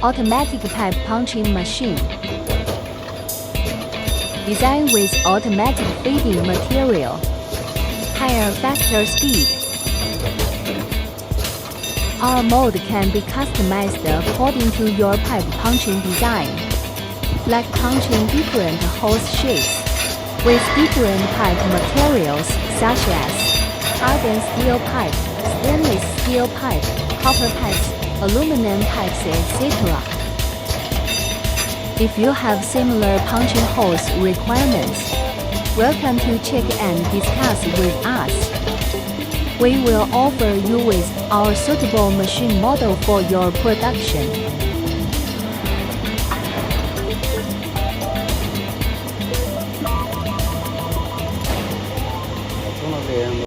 Automatic pipe punching machine. Designed with automatic feeding material. Higher, faster speed. Our mold can be customized according to your pipe punching design, like punching different hose shapes with different pipe materials such as hardened steel pipe, stainless steel pipe, copper pipes, aluminum pipes, etc. If you have similar punching holes requirements, welcome to check and discuss with us. We will offer you with our suitable machine model for your production.